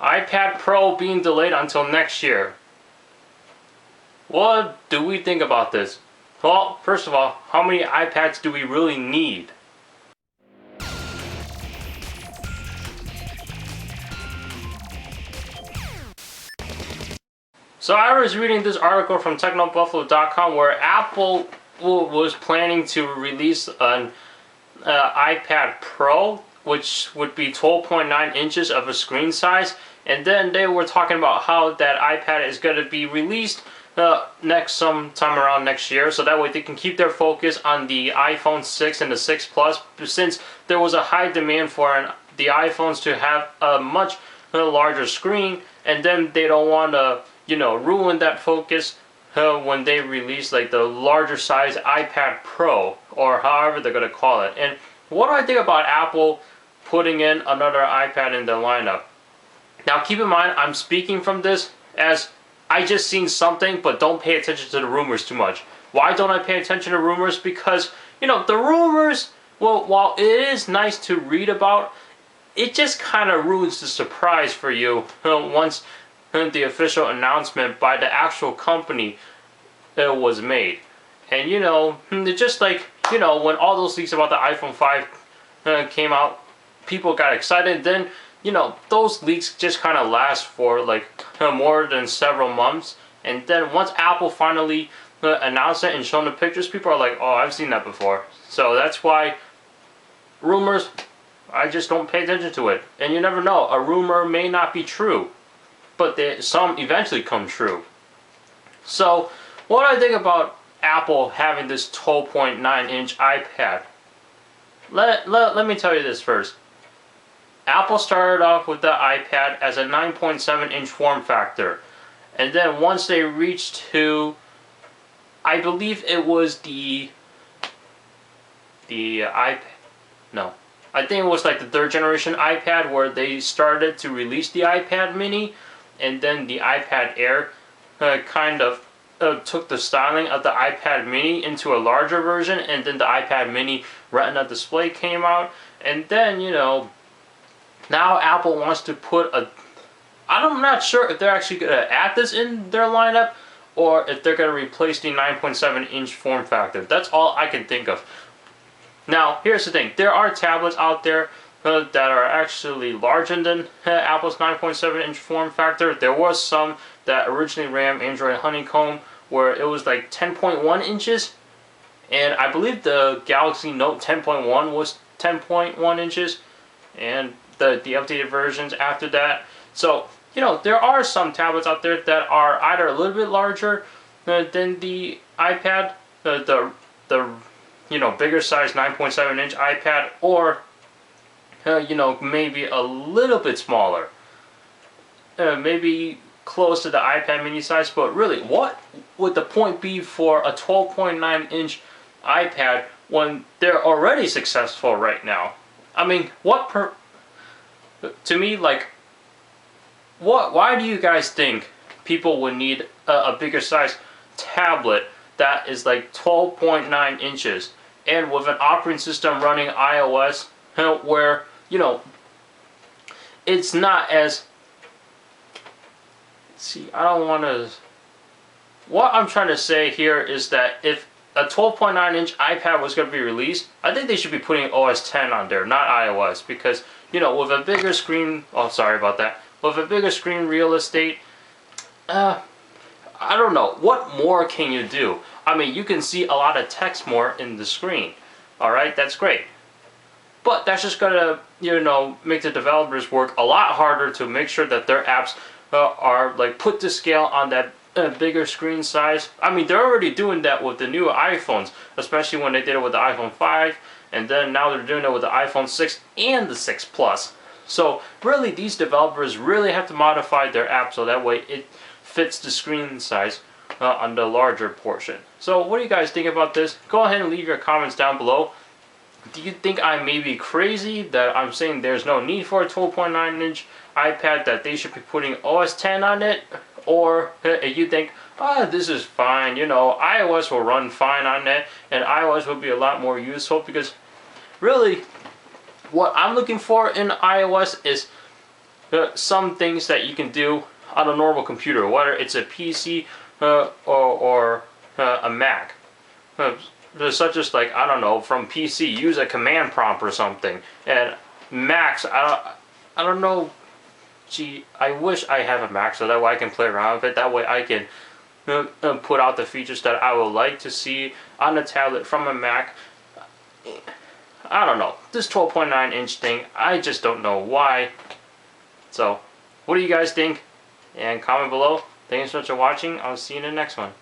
iPad Pro being delayed until next year. What do we think about this? Well, first of all, how many iPads do we really need? So I was reading this article from TechnoBuffalo.com where Apple was planning to release an iPad Pro, which would be 12.9 inches of a screen size, and then they were talking about how that iPad is going to be released sometime around next year, so that way they can keep their focus on the iPhone 6 and the 6 Plus, since there was a high demand for the iPhones to have a much larger screen, and then they don't want to ruin that focus when they release like the larger size iPad Pro, or however they're going to call it. And what do I think about Apple putting in another iPad in the lineup? Now keep in mind, I'm speaking from this as I just seen something, but don't pay attention to the rumors too much. Why don't I pay attention to rumors? Because, the rumors, well, while it is nice to read about, it just kind of ruins the surprise for you once the official announcement by the actual company was made. And just like when all those leaks about the iPhone 5 came out, people got excited. Then those leaks just kind of last for like more than several months, and then once Apple finally announced it and shown the pictures, people are like, oh, I've seen that before. So that's why rumors, I just don't pay attention to it. And you never know, a rumor may not be true, but some eventually come true. So what do I think about Apple having this 12.9 inch iPad? Let me tell you this first. Apple started off with the iPad as a 9.7 inch form factor, and then once they reached to, I believe it was the iPad, no, I think it was like the third generation iPad, where they started to release the iPad mini, and then the iPad Air kind of took the styling of the iPad mini into a larger version, and then the iPad mini Retina display came out, and then now Apple wants to put I'm not sure if they're actually going to add this in their lineup, or if they're going to replace the 9.7 inch form factor. That's all I can think of. Now, here's the thing. There are tablets out there that are actually larger than Apple's 9.7 inch form factor. There was some that originally ran Android Honeycomb, where it was like 10.1 inches. And I believe the Galaxy Note 10.1 was 10.1 inches. And the updated versions after that. So, there are some tablets out there that are either a little bit larger than the iPad, the bigger size 9.7 inch iPad, or maybe a little bit smaller, maybe close to the iPad mini size. But really, what would the point be for a 12.9 inch iPad when they're already successful right now? I mean, to me, like, why do you guys think people would need a bigger size tablet that is like 12.9 inches and with an operating system running iOS, where it's not as, I don't want to, what I'm trying to say here is that if a 12.9 inch iPad was going to be released, I think they should be putting OS 10 on there, not iOS, because with a bigger screen, oh, sorry about that, with a bigger screen real estate, I don't know, what more can you do? I mean, you can see a lot of text more in the screen, alright, that's great. But that's just gonna, make the developers work a lot harder to make sure that their apps are like put to scale on that bigger screen size. I mean, they're already doing that with the new iPhones, especially when they did it with the iPhone 5, and then now they're doing it with the iPhone 6 and the 6 Plus. So really, these developers really have to modify their app so that way it fits the screen size on the larger portion. So what do you guys think about this? Go ahead and leave your comments down below. Do you think I may be crazy that I'm saying there's no need for a 12.9 inch iPad, that they should be putting OS 10 on it? Or you think, this is fine, iOS will run fine on it, and iOS will be a lot more useful? Because really, what I'm looking for in iOS is some things that you can do on a normal computer, whether it's a PC or a Mac. Such as, like, I don't know, from PC, use a command prompt or something. And Macs, I don't know. Gee, I wish I have a Mac so that way I can play around with it. That way I can put out the features that I would like to see on a tablet from a Mac. I don't know. This 12.9-inch thing, I just don't know why. So, what do you guys think? And comment below. Thanks so much for watching. I'll see you in the next one.